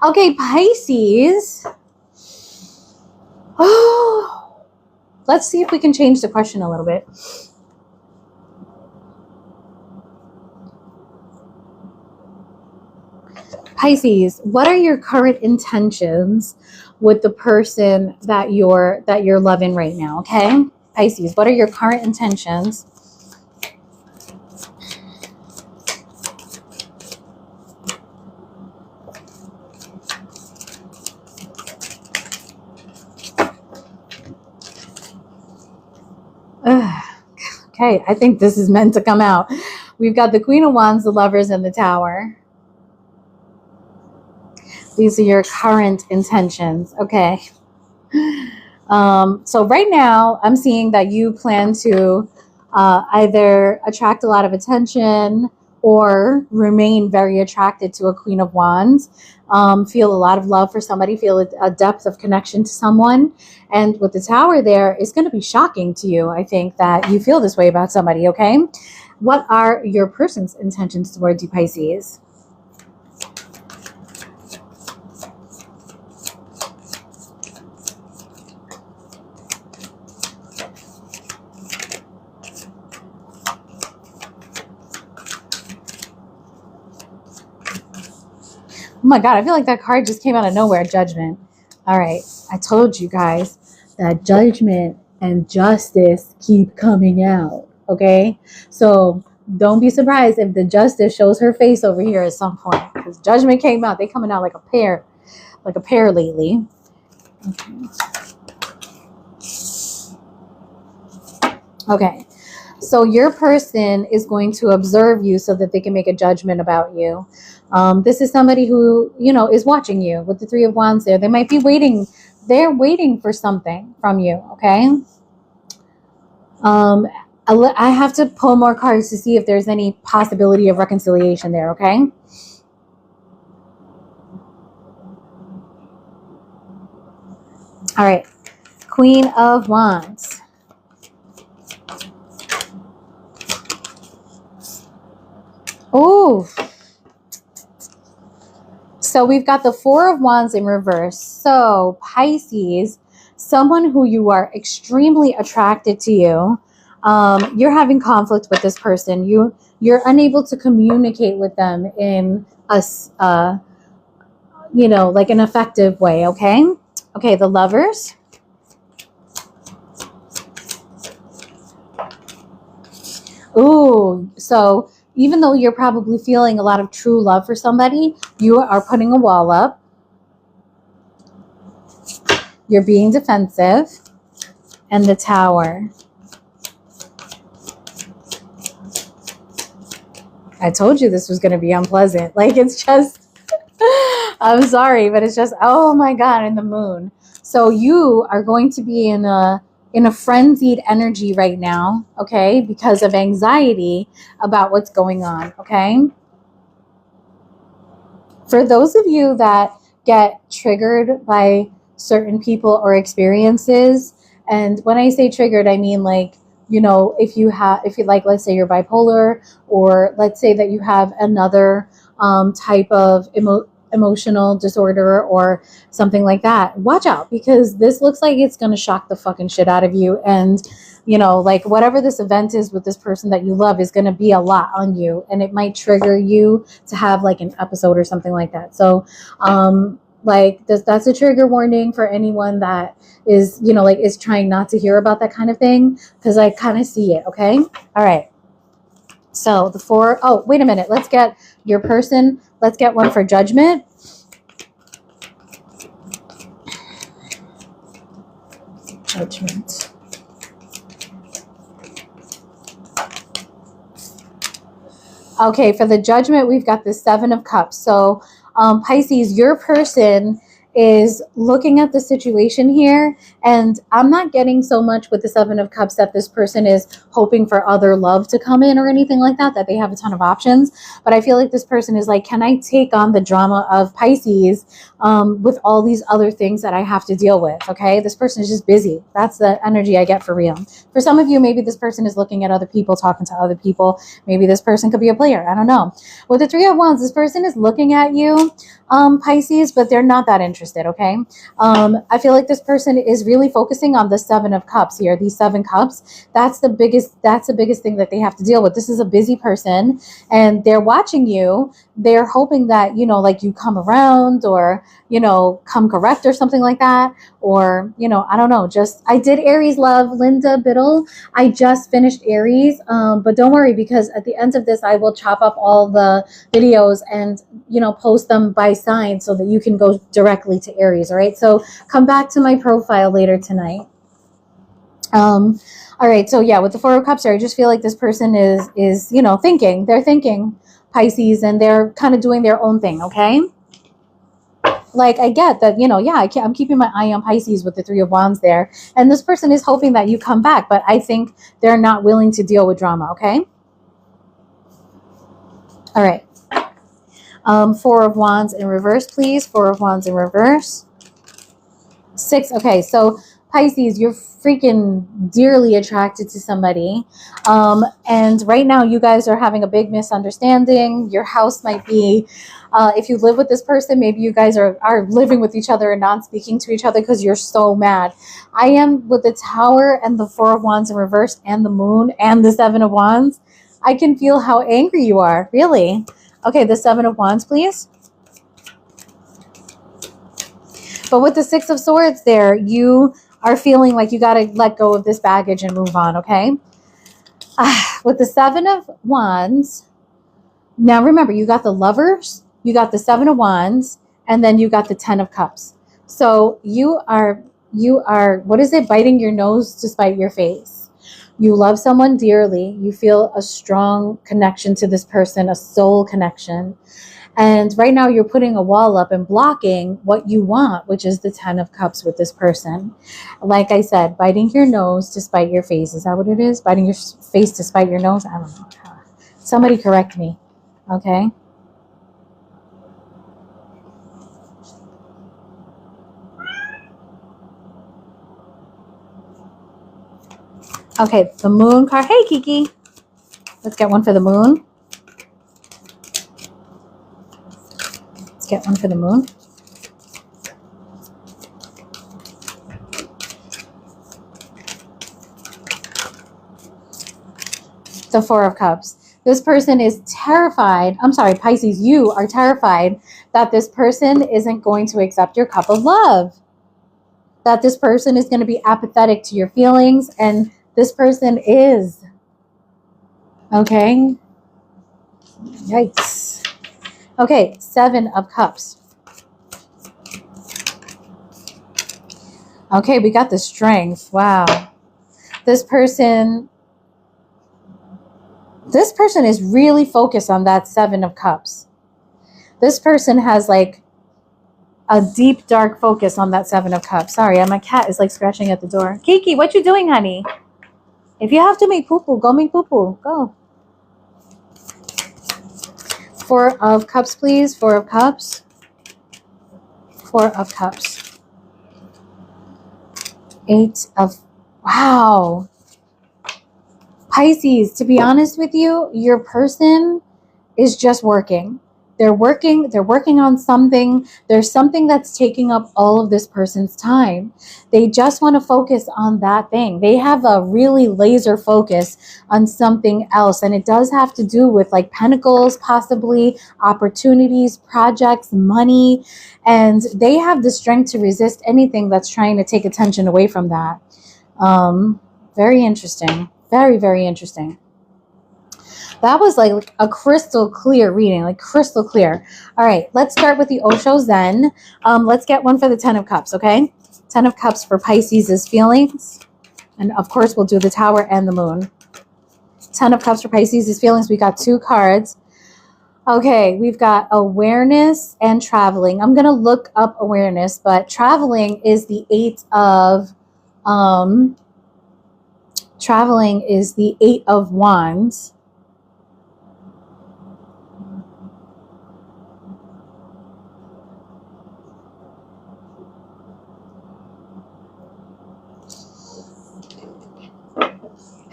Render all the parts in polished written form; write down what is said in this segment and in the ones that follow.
Okay, Pisces. Oh, let's see if we can change the question a little bit. Pisces, what are your current intentions with the person that you're loving right now? Okay, Pisces, what are your current intentions? Ugh. Okay, I think this is meant to come out. We've got the Queen of Wands, the Lovers, and the Tower. These are your current intentions. Okay. So right now, I'm seeing that you plan to either attract a lot of attention or remain very attracted to a Queen of Wands. Feel a lot of love for somebody, feel a depth of connection to someone. And with the Tower there, it's going to be shocking to you, I think, that you feel this way about somebody, okay? What are your person's intentions towards you, Pisces? Oh my God, I feel like that card just came out of nowhere. Judgment. All right. I told you guys that judgment and justice keep coming out. Okay. So don't be surprised if the justice shows her face over here at some point, because judgment came out. They coming out like a pair lately. Okay. So your person is going to observe you so that they can make a judgment about you. This is somebody who, is watching you with the Three of Wands there. They might be waiting. They're waiting for something from you, okay? I have to pull more cards to see if there's any possibility of reconciliation there, okay? All right. Queen of Wands. Oh, so we've got the Four of Wands in reverse. So Pisces, someone who you are extremely attracted to you, you're having conflict with this person. You're unable to communicate with them in a, like an effective way. Okay. Okay. The Lovers. Ooh, so even though you're probably feeling a lot of true love for somebody, you are putting a wall up. You're being defensive. And the Tower. I told you this was going to be unpleasant. Like, it's just, I'm sorry, but it's just, oh my God, and the Moon. So you are going to be in a frenzied energy right now, okay, because of anxiety about what's going on, okay? For those of you that get triggered by certain people or experiences, and when I say triggered, I mean like, if you like, let's say you're bipolar, or let's say that you have another type of emotional disorder or something like that, watch out, because this looks like it's going to shock the fucking shit out of you. And like whatever this event is with this person that you love is going to be a lot on you, and it might trigger you to have like an episode or something like that. So like that's a trigger warning for anyone that is like is trying not to hear about that kind of thing, because I kind of see it. Okay. All right. So the four, oh, wait a minute. Let's get your person. Let's get one for Judgment. Judgment. Okay, for the Judgment, we've got the Seven of Cups. So Pisces, your person is looking at the situation here, and I'm not getting so much with the Seven of Cups that this person is hoping for other love to come in or anything like that, that they have a ton of options. But I feel like this person is like, can I take on the drama of Pisces with all these other things that I have to deal with? Okay, this person is just busy. That's the energy I get for real. For some of you, maybe this person is looking at other people, talking to other people. Maybe this person could be a player. I don't know. With the Three of Wands, this person is looking at you, Pisces, but they're not that interested, okay? I feel like this person is really focusing on the Seven of Cups here, these 7 cups. That's the biggest thing that they have to deal with. This is a busy person, and they're watching you. They're hoping that, you know, like you come around, or, you know, come correct or something like that. Or, you know, I don't know, just, I did Aries love, Linda Biddle. I just finished Aries, but don't worry, because at the end of this, I will chop up all the videos and, you know, post them by sign so that you can go directly to Aries. All right. So come back to my profile later tonight. All right. So yeah, with the Four of Cups here, I just feel like this person is, you know, they're thinking Pisces, and they're kind of doing their own thing. Okay. Like, I get that, you know, yeah, I'm keeping my eye on Pisces with the Three of Wands there. And this person is hoping that you come back, but I think they're not willing to deal with drama, okay? All right. Four of Wands in reverse, please. Four of Wands in reverse. 6. Okay, so Pisces, you're freaking dearly attracted to somebody. And right now you guys are having a big misunderstanding. Your house might be, if you live with this person, maybe you guys are living with each other and not speaking to each other because you're so mad. I am with the Tower and the Four of Wands in reverse and the Moon and the Seven of Wands. I can feel how angry you are, really. Okay, the Seven of Wands, please. But with the Six of Swords there, you are feeling like you got to let go of this baggage and move on, okay? With the Seven of Wands, now remember, you got the Lovers, you got the Seven of Wands, and then you got the 10 of Cups. So you are, what is it? Biting your nose to spite your face. You love someone dearly. You feel a strong connection to this person, a soul connection. And right now you're putting a wall up and blocking what you want, which is the 10 of Cups with this person. Like I said, biting your nose to spite your face. Is that what it is? Biting your face to spite your nose? I don't know. Somebody correct me. Okay. Okay, the Moon card. Hey, Kiki. Let's get one for the Moon. Let's get one for the Moon. The Four of Cups. This person is terrified. I'm sorry, Pisces, you are terrified that this person isn't going to accept your cup of love. That this person is going to be apathetic to your feelings, and this person is. Okay. Yikes. Okay, Seven of Cups. Okay, we got the Strength. Wow. This person is really focused on that Seven of Cups. This person has like a deep, dark focus on that Seven of Cups. Sorry, my cat is like scratching at the door. Kiki, what you doing, honey? If you have to make poo-poo, go make poo-poo. Go. Four of Cups, please. Four of Cups. Four of Cups. 8 of... Wow. Pisces, to be honest with you, your person is just working. They're working on something. There's something that's taking up all of this person's time. They just want to focus on that thing. They have a really laser focus on something else. And it does have to do with like pentacles, possibly opportunities, projects, money. And they have the strength to resist anything that's trying to take attention away from that. Very interesting. Very, very interesting. That was like a crystal clear reading, like crystal clear. All right, let's start with the Oshos then. Let's get one for the 10 of Cups, okay? 10 of Cups for Pisces' feelings. And of course, we'll do the Tower and the Moon. 10 of Cups for Pisces' feelings. We got 2 cards. Okay, we've got awareness and traveling. I'm gonna look up awareness, but traveling is the um traveling is the 8 of Wands.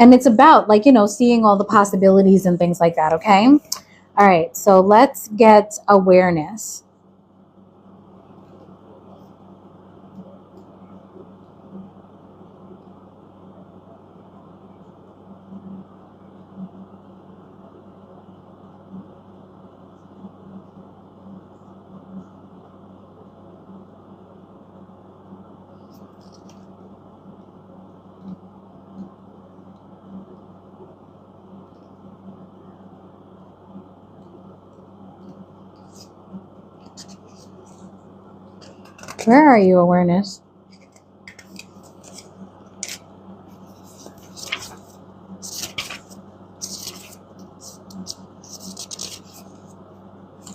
And it's about, like, seeing all the possibilities and things like that, okay? All right, so let's get awareness. Where are you, awareness?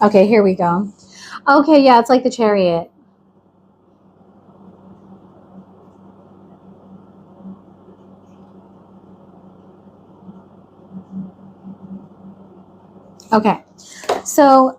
Okay, here we go. Okay, yeah, it's like the Chariot. Okay, so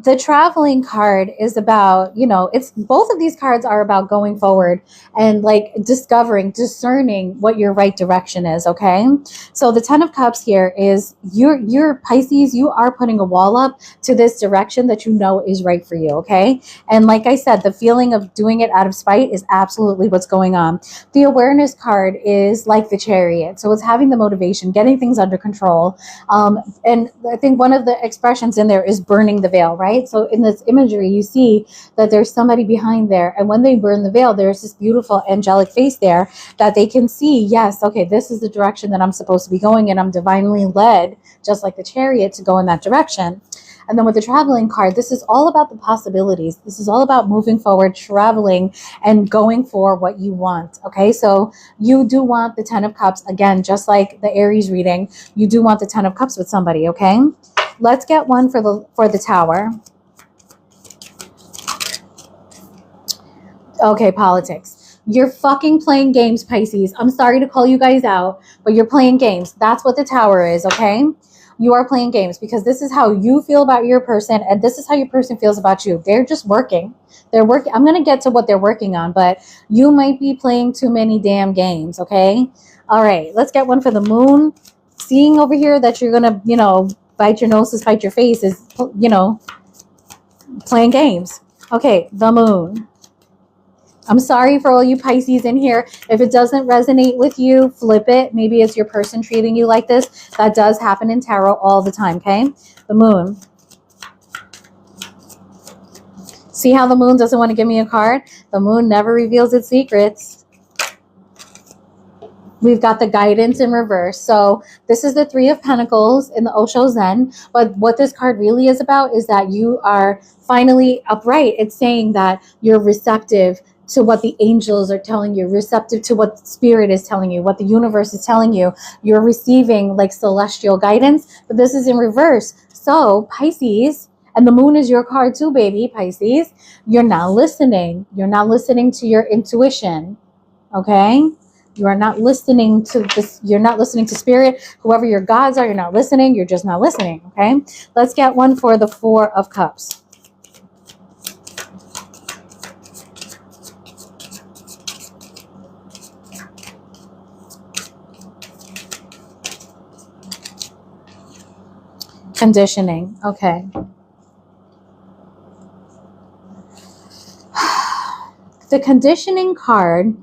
the traveling card is about, it's both of these cards are about going forward and like discerning what your right direction is, okay? So the 10 of Cups here is you're Pisces, you are putting a wall up to this direction that you know is right for you, okay? And like I said, the feeling of doing it out of spite is absolutely what's going on. The awareness card is like the Chariot. So it's having the motivation, getting things under control. And I think one of the expressions in there is burning the veil, right? So in this imagery, you see that there's somebody behind there. And when they burn the veil, there's this beautiful angelic face there that they can see, yes, okay, this is the direction that I'm supposed to be going in. I'm divinely led, just like the Chariot, to go in that direction. And then with the traveling card, this is all about the possibilities. This is all about moving forward, traveling, and going for what you want. Okay, so you do want the 10 of Cups, again, just like the Aries reading, you do want the 10 of Cups with somebody, okay? Let's get one for the Tower. Okay, politics. You're fucking playing games, Pisces. I'm sorry to call you guys out, but you're playing games. That's what the Tower is, okay? You are playing games because this is how you feel about your person and this is how your person feels about you. They're just working. They're working. I'm going to get to what they're working on, but you might be playing too many damn games, okay? All right, let's get one for the Moon. Seeing over here that you're going to, bite your nose to spite your face is, playing games. Okay, the Moon. I'm sorry for all you Pisces in here. If it doesn't resonate with you, flip it. Maybe it's your person treating you like this. That does happen in tarot all the time, okay? The Moon. See how the Moon doesn't want to give me a card? The Moon never reveals its secrets. We've got the Guidance in reverse. So this is the 3 of Pentacles in the Osho Zen. But what this card really is about is that you are finally upright. It's saying that you're receptive to what the angels are telling you, receptive to what spirit is telling you, what the universe is telling you. You're receiving like celestial guidance, but this is in reverse. So Pisces, and the Moon is your card too, baby, Pisces, you're not listening. You're not listening to your intuition, okay? You are not listening to this. You're not listening to spirit. Whoever your gods are, you're not listening. You're just not listening, okay? Let's get one for the 4 of Cups. Conditioning. Okay. The conditioning card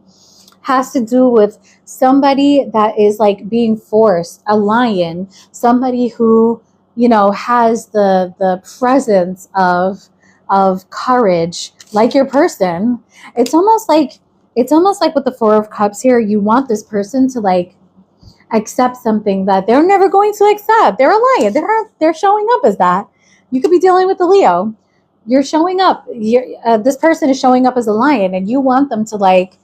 has to do with somebody that is like being forced, a lion, somebody who, has the presence of courage, like your person. It's almost like with the 4 of Cups here, you want this person to like accept something that they're never going to accept. They're a lion. They're showing up as that. You could be dealing with the Leo. You're showing up. This person is showing up as a lion, and you want them to like,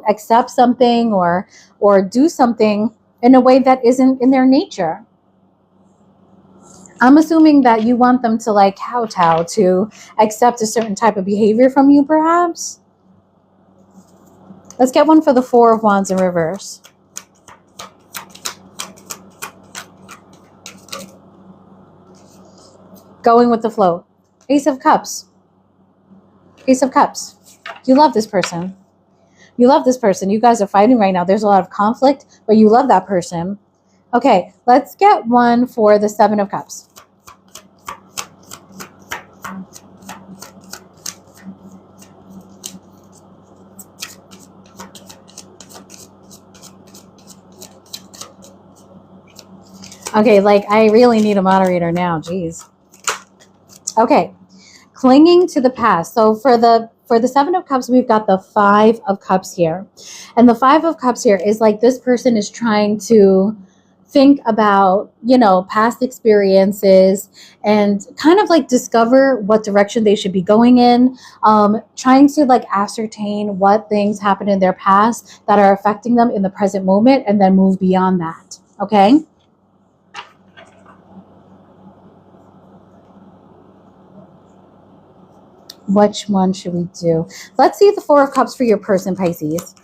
accept something or do something in a way that isn't in their nature. I'm assuming that you want them to like kowtow, to accept a certain type of behavior from you, perhaps. Let's get one for the Four of Wands in reverse. Going with the flow. Ace of Cups. Ace of Cups. You love this person. You love this person. You guys are fighting right now. There's a lot of conflict, but you love that person. Okay, let's get one for the Seven of Cups. Okay, like I really need a moderator now. Jeez. Okay, clinging to the past. So for the Seven of Cups, we've got the Five of Cups here. And the Five of Cups here is like this person is trying to think about, you know, past experiences and kind of like discover what direction they should be going in, trying to like ascertain what things happened in their past that are affecting them in the present moment and then move beyond that. Okay. Which one should we do? Let's see the Four of Cups for your person, Pisces.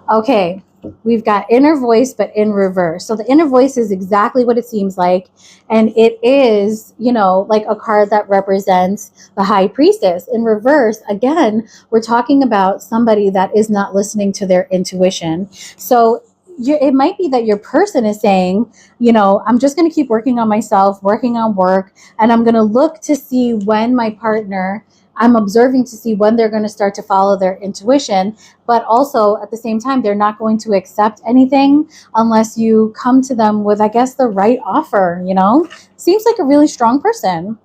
Okay, we've got inner voice, but in reverse. So the inner voice is exactly what it seems like. And it is, you know, like a card that represents the High Priestess. In reverse, again, we're talking about somebody that is not listening to their intuition. So it might be that your person is saying, you know, I'm just going to keep working on myself, working on work, and I'm going to look to see when my partner, I'm observing to see when they're going to start to follow their intuition, but also at the same time, they're not going to accept anything unless you come to them with, I guess, the right offer, you know? Seems like a really strong person.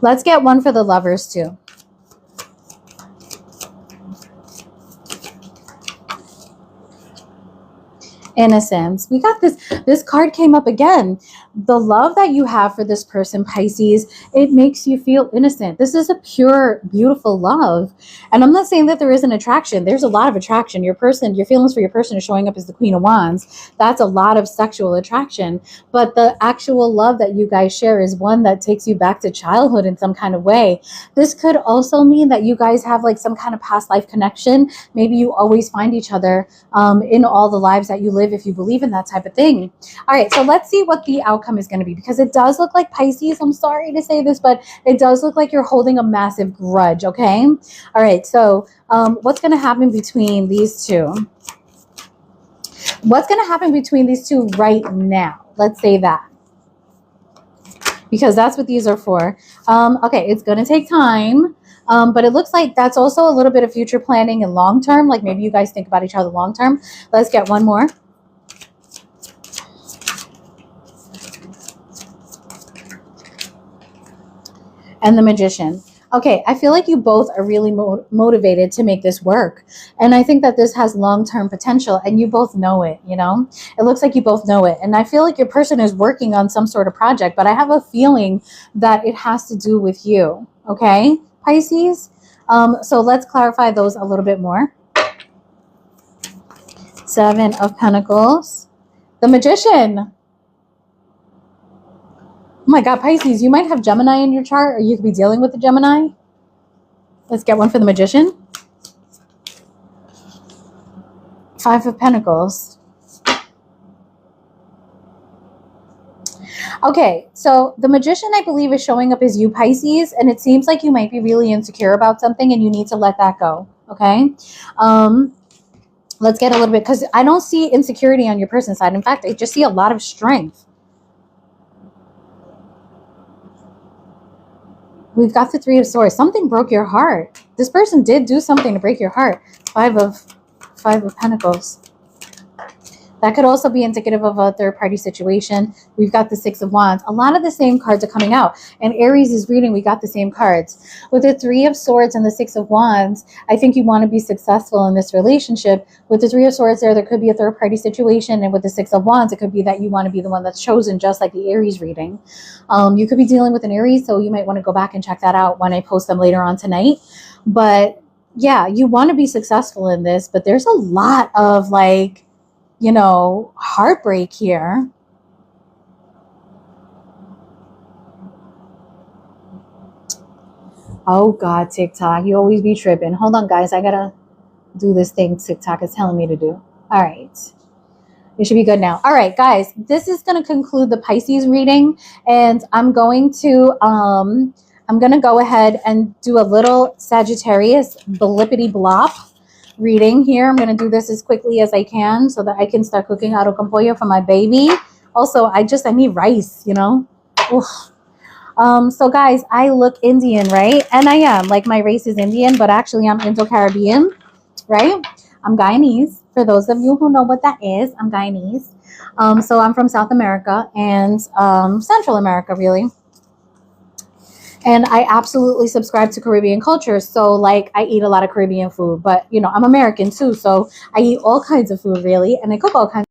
Let's get one for the Lovers too. Innocence. We got this card came up again. The love that you have for this person, Pisces, it makes you feel innocent. This is a pure, beautiful love. And I'm not saying that there isn't attraction. There's a lot of attraction. Your feelings for your person is showing up as the Queen of Wands. That's a lot of sexual attraction. But the actual love that you guys share is one that takes you back to childhood in some kind of way. This could also mean that you guys have like some kind of past life connection. Maybe you always find each other in all the lives that you live, if you believe in that type of thing. All right, so let's see what the outcome is going to be, because it does look like, Pisces, I'm sorry to say this, but it does look like you're holding a massive grudge, okay? All right, so what's going to happen between these two? What's going to happen between these two right now? Let's say that, because that's what these are for. Okay, it's going to take time. But it looks like that's also a little bit of future planning and long term. Like maybe you guys think about each other long term. Let's get one more. And the Magician. Okay, I feel like you both are really motivated to make this work. And I think that this has long-term potential, and you both know it, you know? It looks like you both know it. And I feel like your person is working on some sort of project, but I have a feeling that it has to do with you, okay, Pisces? So let's clarify those a little bit more. Seven of Pentacles. The Magician. Oh my God, Pisces, you might have Gemini in your chart, or you could be dealing with the Gemini. Let's get one for the Magician. Five of Pentacles. Okay, so the Magician, I believe, is showing up as you, Pisces, and it seems like you might be really insecure about something and you need to let that go, okay? Let's get a little bit, because I don't see insecurity on your person's side. In fact, I just see a lot of strength. We've got the Three of Swords. Something broke your heart. This person did do something to break your heart. Five of Pentacles. That could also be indicative of a third-party situation. We've got the Six of Wands. A lot of the same cards are coming out. And Aries is reading, we got the same cards. With the Three of Swords and the Six of Wands, I think you want to be successful in this relationship. With the Three of Swords there could be a third-party situation. And with the Six of Wands, it could be that you want to be the one that's chosen, just like the Aries reading. You could be dealing with an Aries, so you might want to go back and check that out when I post them later on tonight. But yeah, you want to be successful in this, but there's a lot of like, you know, heartbreak here. Oh God, TikTok, you always be tripping. Hold on, guys. I gotta do this thing TikTok is telling me to do. All right. It should be good now. All right, guys, this is going to conclude the Pisces reading, and I'm going to go ahead and do a little Sagittarius blippity blop reading here. I'm going to do this as quickly as I can so that I can start cooking arroz con pollo for my baby. Also, I need rice, you know. Oof. So guys, I look Indian, right? And I am, like, my race is Indian, but actually I'm Indo-Caribbean, right? I'm Guyanese. For those of you who know what that is, I'm Guyanese. So I'm from South America and Central America, really. And I absolutely subscribe to Caribbean culture. So, like, I eat a lot of Caribbean food. But, you know, I'm American, too. So I eat all kinds of food, really. And I cook all kinds